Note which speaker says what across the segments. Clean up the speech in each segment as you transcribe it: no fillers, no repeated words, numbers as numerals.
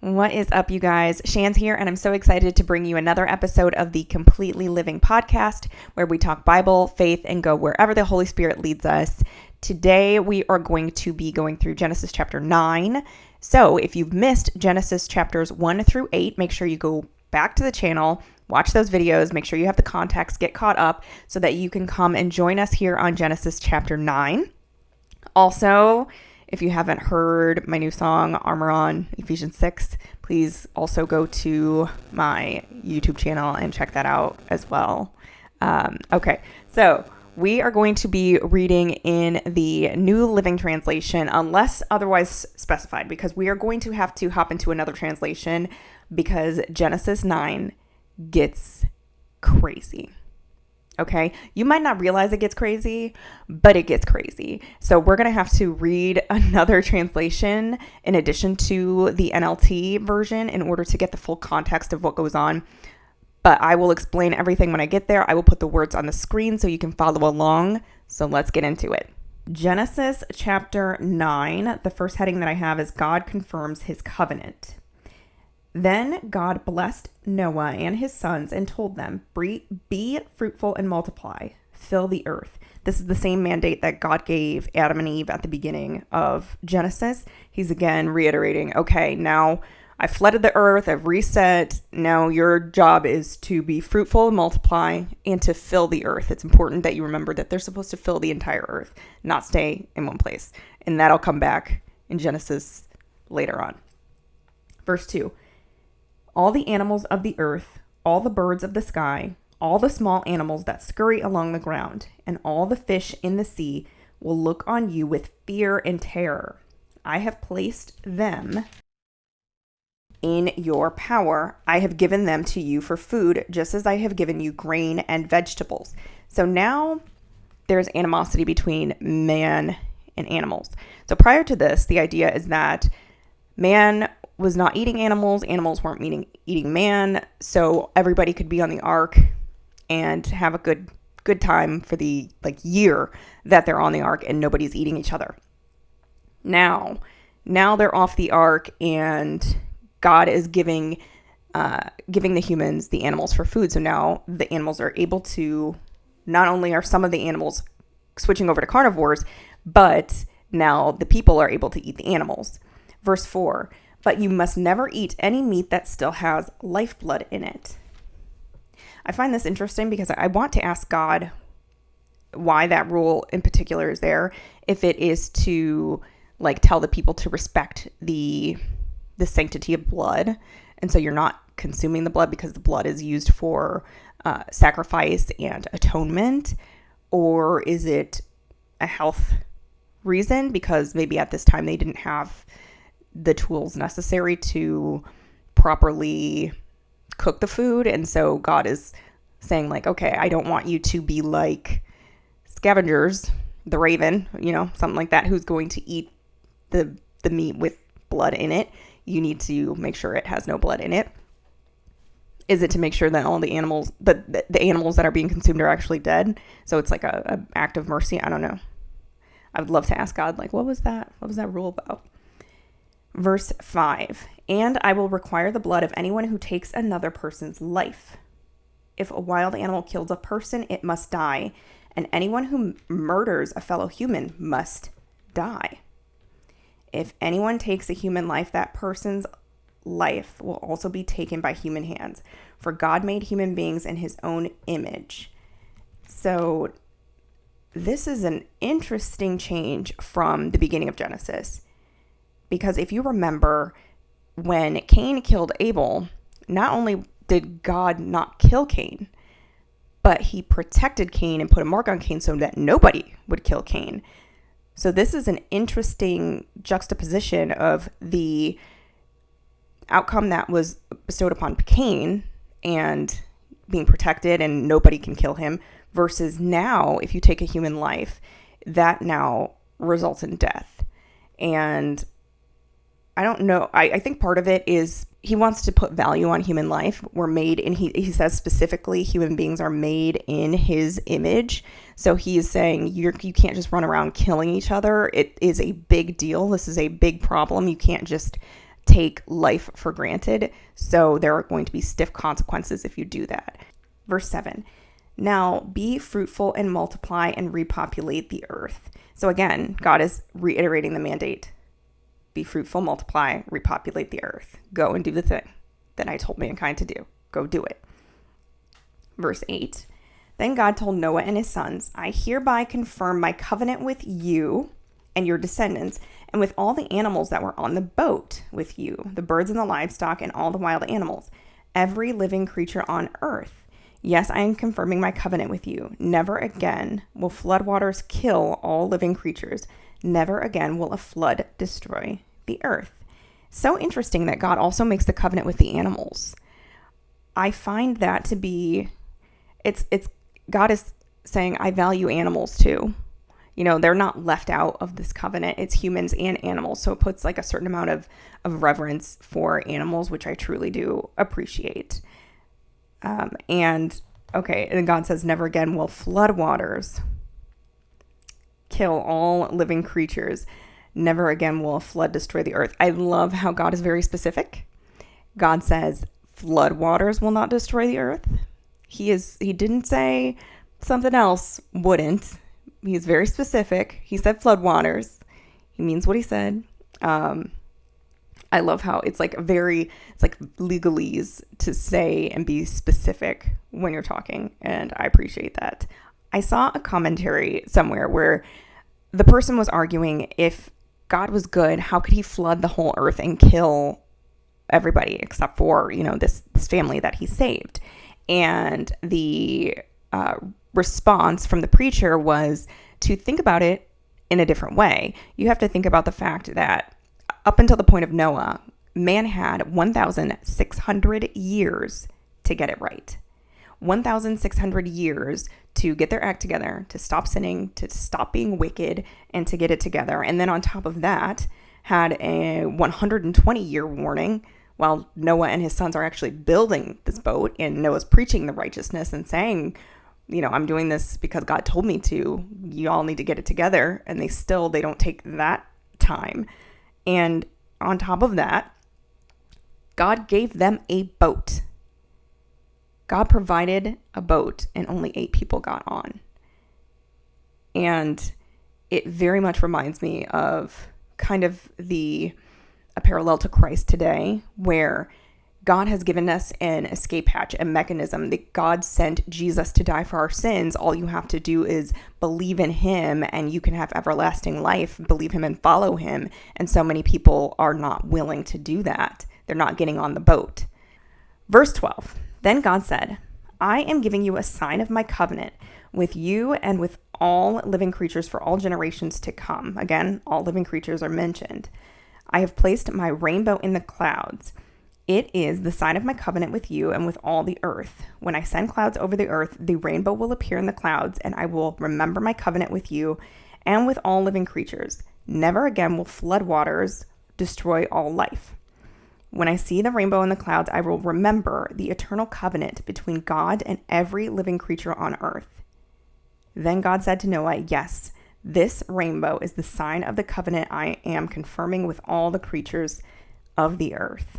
Speaker 1: What is up, you guys? Shan's here, and I'm so excited to bring you another episode of the Completely Living podcast, where we talk Bible, faith, and go wherever the Holy Spirit leads us. Today, we are going to be going through Genesis chapter 9. So if you've missed Genesis chapters 1 through 8, make sure you go back to the channel, watch those videos, make sure you have the context, get caught up so that you can come and join us here on Genesis chapter 9. Also, if you haven't heard my new song, Armor On, Ephesians 6, please also go to my YouTube channel and check that out as well. Okay, so we are going to be reading in the New Living Translation, unless otherwise specified, because we are going to have to hop into another translation because Genesis 9 gets crazy. Okay, you might not realize it gets crazy, but it gets crazy. So we're going to have to read another translation in addition to the NLT version in order to get the full context of what goes on. But I will explain everything when I get there. I will put the words on the screen so you can follow along. So let's get into it. Genesis chapter 9, the first heading that I have is God confirms his covenant. Then God blessed Noah and his sons and told them, be fruitful and multiply, fill the earth. This is the same mandate that God gave Adam and Eve at the beginning of Genesis. He's again reiterating, okay, now I've flooded the earth, I've reset. Now your job is to be fruitful and multiply and to fill the earth. It's important that you remember that they're supposed to fill the entire earth, not stay in one place. And that'll come back in Genesis later on. Verse 2. All the animals of the earth, all the birds of the sky, all the small animals that scurry along the ground, and all the fish in the sea will look on you with fear and terror. I have placed them in your power. I have given them to you for food, just as I have given you grain and vegetables. So now there's animosity between man and animals. So prior to this, the idea is that man was not eating animals weren't eating man, so everybody could be on the ark and have a good time for the year that they're on the ark and nobody's eating each other. Now they're off the ark and God is giving the humans the animals for food. So now the animals are able to, not only are some of the animals switching over to carnivores, but now the people are able to eat the animals. Verse 4, but you must never eat any meat that still has lifeblood in it. I find this interesting because I want to ask God why that rule in particular is there. If it is to tell the people to respect the sanctity of blood. And so you're not consuming the blood because the blood is used for sacrifice and atonement. Or is it a health reason? Because maybe at this time they didn't have the tools necessary to properly cook the food. And so God is saying okay, I don't want you to be like scavengers, the raven, something like that, who's going to eat the meat with blood in it. You need to make sure it has no blood in it. Is it to make sure that all the animals, the animals that are being consumed are actually dead? So it's like a act of mercy. I don't know. I would love to ask God, what was that? What was that rule about? Verse 5, and I will require the blood of anyone who takes another person's life. If a wild animal kills a person, it must die, and anyone who murders a fellow human must die. If anyone takes a human life, that person's life will also be taken by human hands. For God made human beings in his own image. So this is an interesting change from the beginning of Genesis. Because if you remember, when Cain killed Abel, not only did God not kill Cain, but he protected Cain and put a mark on Cain so that nobody would kill Cain. So this is an interesting juxtaposition of the outcome that was bestowed upon Cain and being protected and nobody can kill him, versus now, if you take a human life, that now results in death. And I don't know. I think part of it is he wants to put value on human life. We're made, and he says specifically human beings are made in his image. So he is saying you can't just run around killing each other. It is a big deal. This is a big problem. You can't just take life for granted. So there are going to be stiff consequences if you do that. Verse 7, now be fruitful and multiply and repopulate the earth. So again, God is reiterating the mandate. Be fruitful, multiply, repopulate the earth. Go and do the thing that I told mankind to do. Go do it. Verse 8, then God told Noah and his sons, I hereby confirm my covenant with you and your descendants, and with all the animals that were on the boat with you, the birds and the livestock and all the wild animals, every living creature on earth. Yes, I am confirming my covenant with you. Never again will floodwaters kill all living creatures. Never again will a flood destroy the earth. So interesting that God also makes the covenant with the animals. I find that to be, it's God is saying, I value animals too. You know, they're not left out of this covenant. It's humans and animals. So it puts like a certain amount of reverence for animals, which I truly do appreciate. And God says, never again will floodwaters kill all living creatures. Never again will a flood destroy the earth. I love how God is very specific. God says floodwaters will not destroy the earth. He didn't say something else wouldn't. He is very specific. He said floodwaters. He means what he said. I love how it's like legalese to say and be specific when you're talking, and I appreciate that. I saw a commentary somewhere where the person was arguing, if God was good, how could he flood the whole earth and kill everybody except for, this family that he saved? And the response from the preacher was to think about it in a different way. You have to think about the fact that up until the point of Noah, man had 1,600 years to get it right. 1,600 years to get their act together, to stop sinning, to stop being wicked, and to get it together. And then on top of that, had a 120-year warning while Noah and his sons are actually building this boat, and Noah's preaching the righteousness and saying, I'm doing this because God told me to. You all need to get it together. And they don't take that time. And on top of that, God gave them a boat. God provided a boat and only 8 people got on. And it very much reminds me of kind of a parallel to Christ today, where God has given us an escape hatch, a mechanism that God sent Jesus to die for our sins. All you have to do is believe in him and you can have everlasting life. Believe him and follow him. And so many people are not willing to do that. They're not getting on the boat. Verse 12, then God said, I am giving you a sign of my covenant with you and with all living creatures for all generations to come. Again, all living creatures are mentioned. I have placed my rainbow in the clouds. It is the sign of my covenant with you and with all the earth. When I send clouds over the earth, the rainbow will appear in the clouds, and I will remember my covenant with you and with all living creatures. Never again will floodwaters destroy all life. When I see the rainbow in the clouds, I will remember the eternal covenant between God and every living creature on earth. Then God said to Noah, yes, this rainbow is the sign of the covenant I am confirming with all the creatures of the earth.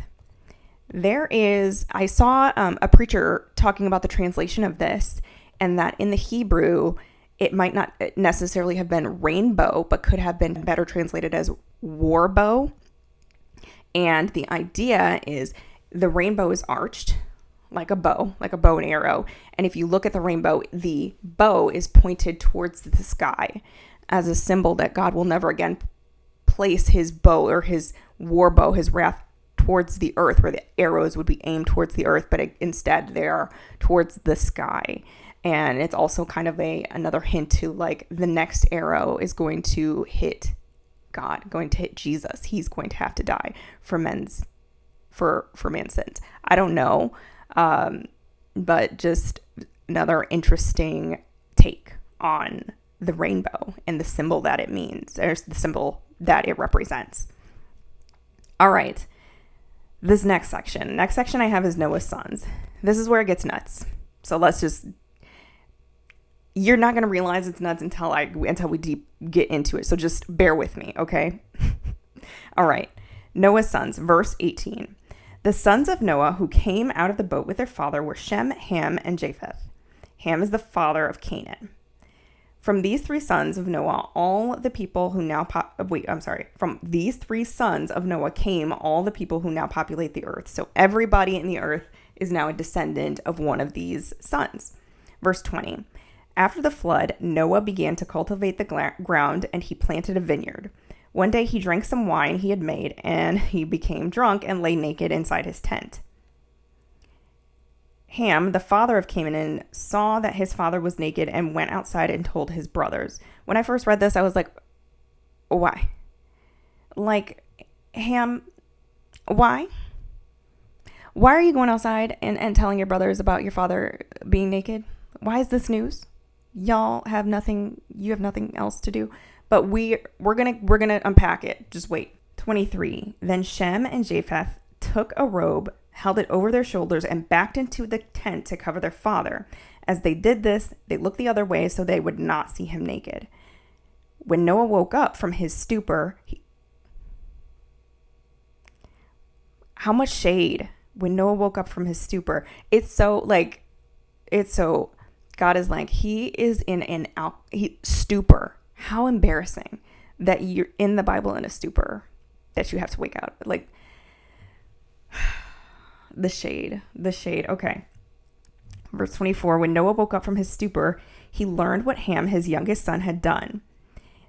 Speaker 1: I saw a preacher talking about the translation of this, and that in the Hebrew, it might not necessarily have been rainbow, but could have been better translated as warbow. And the idea is the rainbow is arched like a bow and arrow. And if you look at the rainbow, the bow is pointed towards the sky as a symbol that God will never again place his bow or his war bow, his wrath, towards the earth, where the arrows would be aimed towards the earth, but instead they are towards the sky. And it's also kind of another hint to like the next arrow is going to hit God, going to hit Jesus. He's going to have to die for man's sins. I don't know, but just another interesting take on the rainbow and the symbol that it means, or the symbol that it represents. All right. This next section I have is Noah's sons. This is where it gets nuts. So you're not going to realize it's nuts until we deep get into it. So just bear with me, okay? All right. Noah's sons, verse 18. The sons of Noah who came out of the boat with their father were Shem, Ham, and Japheth. Ham is the father of Canaan. From these three sons of Noah, all the people who now From these three sons of Noah came all the people who now populate the earth. So everybody in the earth is now a descendant of one of these sons. Verse 20. After the flood, Noah began to cultivate the ground, and he planted a vineyard. One day he drank some wine he had made, and he became drunk and lay naked inside his tent. Ham, the father of Canaan, saw that his father was naked and went outside and told his brothers. When I first read this, I was like, why? Like, Ham, why? Why are you going outside and telling your brothers about your father being naked? Why is this news? Y'all have nothing, you have nothing else to do. But we're gonna unpack it. Just wait. 23. Then Shem and Japheth took a robe, held it over their shoulders, and backed into the tent to cover their father. As they did this, they looked the other way so they would not see him naked. When Noah woke up from his stupor, how much shade. When Noah woke up from his stupor, God is like, he is in an stupor. How embarrassing that you're in the Bible in a stupor, that you have to wake out. Like, the shade. Okay. Verse 24, when Noah woke up from his stupor, he learned what Ham, his youngest son, had done.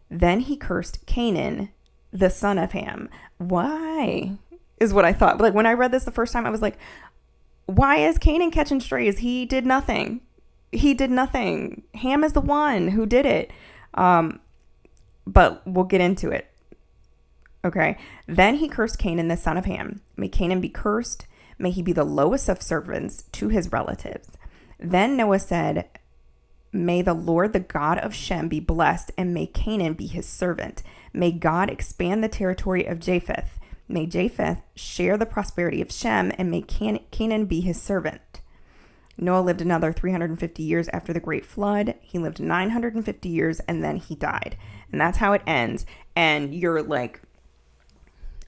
Speaker 1: Then he cursed Canaan, the son of Ham. Why? Is what I thought. Like, when I read this the first time, I was like, why is Canaan catching strays? He did nothing. Ham is the one who did it. But we'll get into it. Okay. Then he cursed Canaan, the son of Ham. May Canaan be cursed. May he be the lowest of servants to his relatives. Then Noah said, may the Lord, the God of Shem, be blessed, and may Canaan be his servant. May God expand the territory of Japheth. May Japheth share the prosperity of Shem, and may Canaan be his servant. Noah lived another 350 years after the great flood. He lived 950 years, and then he died. And that's how it ends. And you're like,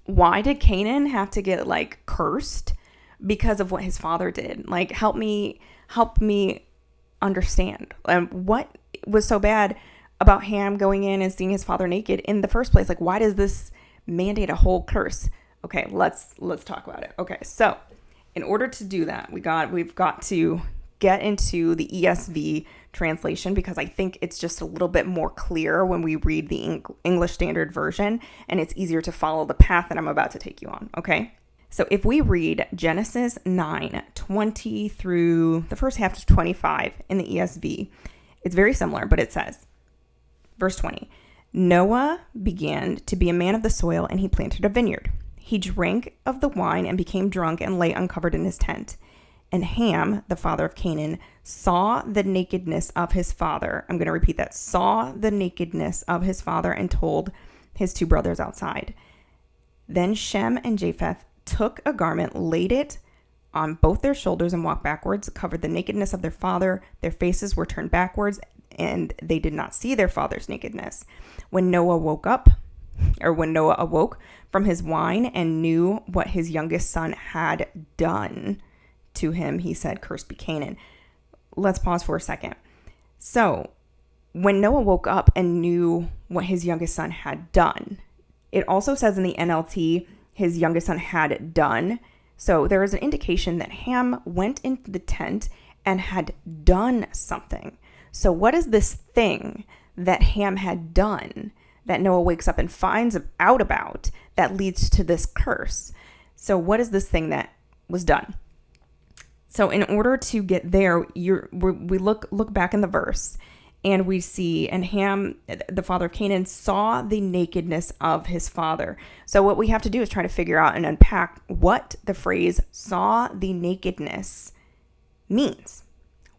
Speaker 1: why did Canaan have to get like cursed? Because of what his father did. Like, help me understand. What was so bad about Ham going in and seeing his father naked in the first place? Like, why does this mandate a whole curse? Okay, let's talk about it. Okay, so in order to do that, we've got to get into the ESV translation, because I think it's just a little bit more clear when we read the English Standard Version, and it's easier to follow the path that I'm about to take you on, okay? So if we read Genesis 9:20 through the first half of 25 in the ESV, it's very similar, but it says, verse 20, Noah began to be a man of the soil, and he planted a vineyard. He drank of the wine and became drunk and lay uncovered in his tent. And Ham, the father of Canaan, saw the nakedness of his father. I'm going to repeat that. Saw the nakedness of his father and told his two brothers outside. Then Shem and Japheth took a garment, laid it on both their shoulders, and walked backwards, covered the nakedness of their father. Their faces were turned backwards, and they did not see their father's nakedness. When Noah awoke from his wine and knew what his youngest son had done to him, he said, cursed be Canaan. Let's pause for a second. So when Noah woke up and knew what his youngest son had done, it also says in the NLT, his youngest son had done. So there is an indication that Ham went into the tent and had done something. So what is this thing that Ham had done that Noah wakes up and finds out about that leads to this curse? So what is this thing that was done? So in order to get there, we look back in the verse, and we see, and Ham, the father of Canaan, saw the nakedness of his father. So what we have to do is try to figure out and unpack what the phrase saw the nakedness means.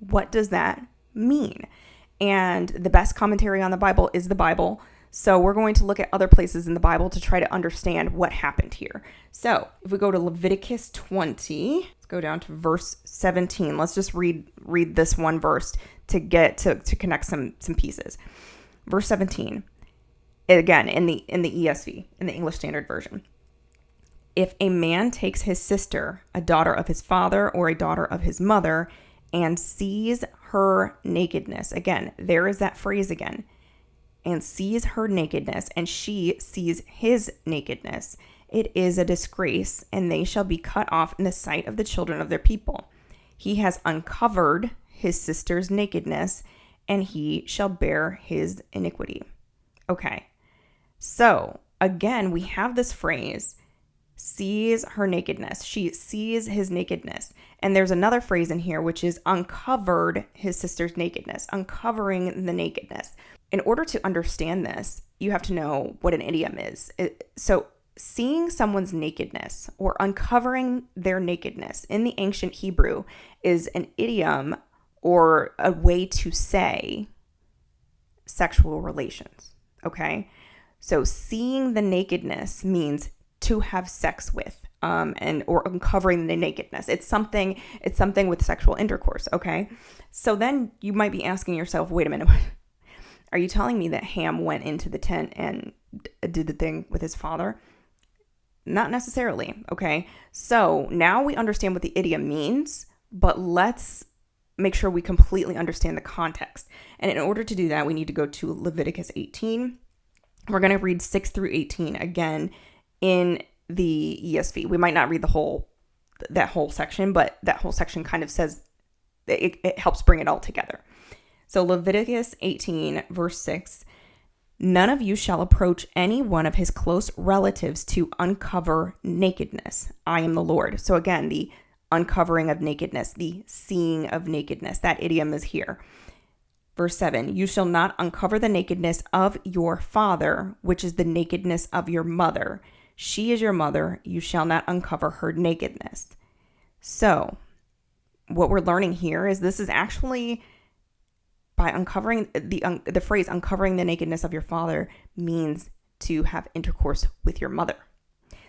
Speaker 1: What does that mean? And the best commentary on the Bible is the Bible. So we're going to look at other places in the Bible to try to understand what happened here. So if we go to Leviticus 20, let's go down to verse 17. Let's just read this one verse to get to connect some pieces. Verse 17, again in the ESV, in the English Standard Version. If a man takes his sister, a daughter of his father or a daughter of his mother, and sees her nakedness, again, there is that phrase again, and sees her nakedness, and she sees his nakedness, it is a disgrace, and they shall be cut off in the sight of the children of their people. He has uncovered his sister's nakedness, and he shall bear his iniquity. Okay, so again, we have this phrase, sees her nakedness. She sees his nakedness. And there's another phrase in here, which is uncovered his sister's nakedness, uncovering the nakedness. In order to understand this, you have to know what an idiom is. So seeing someone's nakedness or uncovering their nakedness in the ancient Hebrew is an idiom or a way to say sexual relations. Okay? So seeing the nakedness means to have sex with, or uncovering the nakedness. It's something with sexual intercourse, okay? So then you might be asking yourself, wait a minute, are you telling me that Ham went into the tent and did the thing with his father? Not necessarily, okay? So now we understand what the idiom means, but let's make sure we completely understand the context. And in order to do that, we need to go to Leviticus 18. We're going to read 6 through 18 again in the ESV. We might not read that whole section, but that whole section kind of says, it helps bring it all together. So Leviticus 18, verse 6, none of you shall approach any one of his close relatives to uncover nakedness. I am the Lord. So again, the uncovering of nakedness, the seeing of nakedness, that idiom is here. Verse 7, you shall not uncover the nakedness of your father, which is the nakedness of your mother. She is your mother. You shall not uncover her nakedness. So what we're learning here is this is actually by uncovering the phrase uncovering the nakedness of your father means to have intercourse with your mother.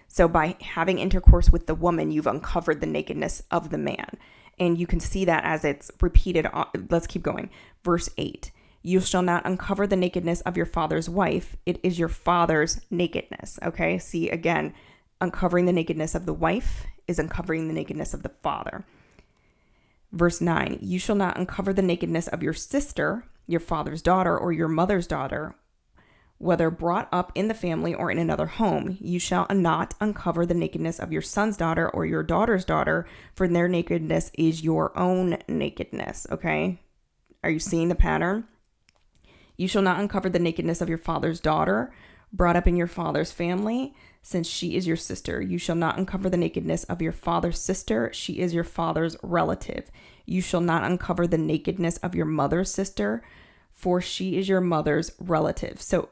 Speaker 1: So by having intercourse with the woman, you've uncovered the nakedness of the man. And you can see that as it's repeated. Let's keep going. Verse 8. You shall not uncover the nakedness of your father's wife. It is your father's nakedness. Okay, see again, uncovering the nakedness of the wife is uncovering the nakedness of the father. Verse 9, you shall not uncover the nakedness of your sister, your father's daughter, or your mother's daughter, whether brought up in the family or in another home. You shall not uncover the nakedness of your son's daughter or your daughter's daughter, for their nakedness is your own nakedness. Okay, are you seeing the pattern? You shall not uncover the nakedness of your father's daughter, brought up in your father's family, since she is your sister. You shall not uncover the nakedness of your father's sister. She is your father's relative. You shall not uncover the nakedness of your mother's sister, for she is your mother's relative. So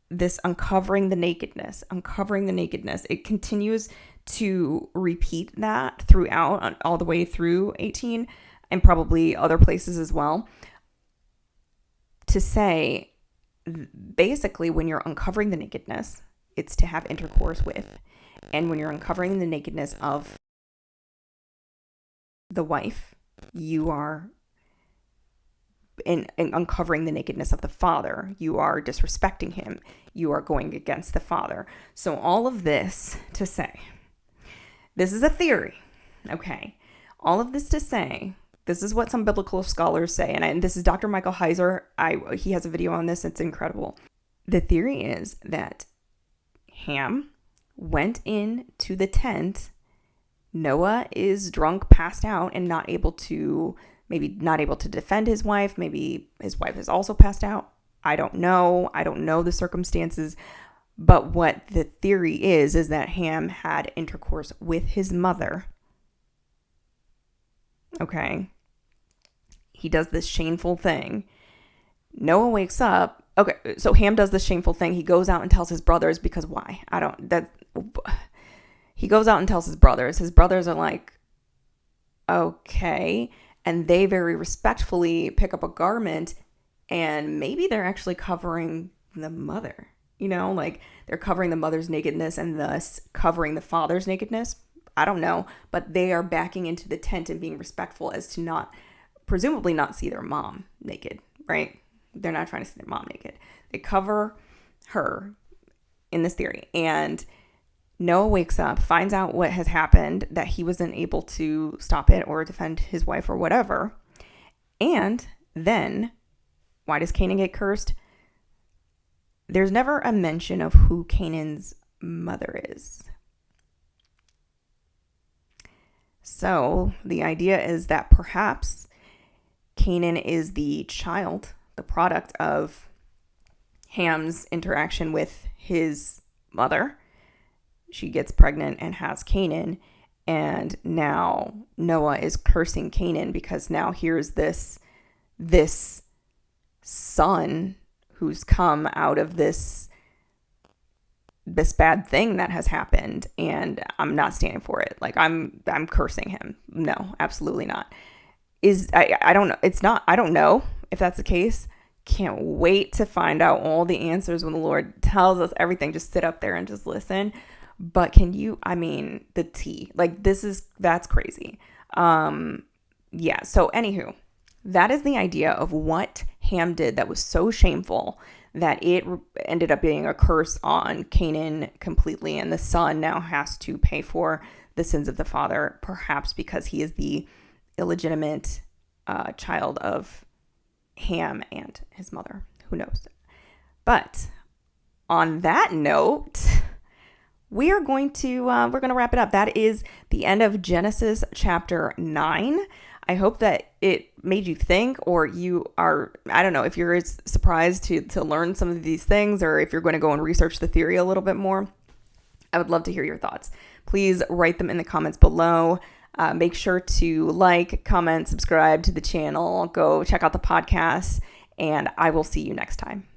Speaker 1: this uncovering the nakedness, it continues to repeat that throughout, all the way through 18, and probably other places as well, to say, basically, when you're uncovering the nakedness, it's to have intercourse with. And when you're uncovering the nakedness of the wife, you are in uncovering the nakedness of the father. You are disrespecting him. You are going against the father. So all of this to say, this is a theory, okay? All of this to say, this is what some biblical scholars say, and this is Dr. Michael Heiser. He has a video on this. It's incredible. The theory is that Ham went into the tent. Noah is drunk, passed out, and not able to defend his wife. Maybe his wife is also passed out. I don't know. I don't know the circumstances. But what the theory is that Ham had intercourse with his mother. Okay. He does this shameful thing. Noah wakes up. Okay, so Ham does this shameful thing. He goes out and tells his brothers, because why? He goes out and tells his brothers. His brothers are like, okay. And they very respectfully pick up a garment, and maybe they're actually covering the mother. You know, like they're covering the mother's nakedness and thus covering the father's nakedness. I don't know. But they are backing into the tent and being respectful as to presumably not see their mom naked, right? They're not trying to see their mom naked. They cover her in this theory. And Noah wakes up, finds out what has happened, that he wasn't able to stop it or defend his wife or whatever. And then, why does Canaan get cursed? There's never a mention of who Canaan's mother is. So the idea is that perhaps Canaan is the child, the product of Ham's interaction with his mother. She gets pregnant and has Canaan, and now Noah is cursing Canaan because now here's this son who's come out of this bad thing that has happened, and I'm not standing for it. Like I'm cursing him. No, absolutely not. I don't know. It's not. I don't know if that's the case. Can't wait to find out all the answers when the Lord tells us everything. Just sit up there and just listen. But the tea, like that's crazy. Yeah. So anywho, that is the idea of what Ham did that was so shameful that it ended up being a curse on Canaan completely. And the son now has to pay for the sins of the father, perhaps because he is the illegitimate child of Ham and his mother. Who knows? But on that note, we're going to wrap it up. That is the end of Genesis chapter 9. I hope that it made you think, or you are, I don't know, if you're as surprised to learn some of these things, or if you're going to go and research the theory a little bit more. I would love to hear your thoughts. Please write them in the comments below. Make sure to like, comment, subscribe to the channel, go check out the podcast, and I will see you next time.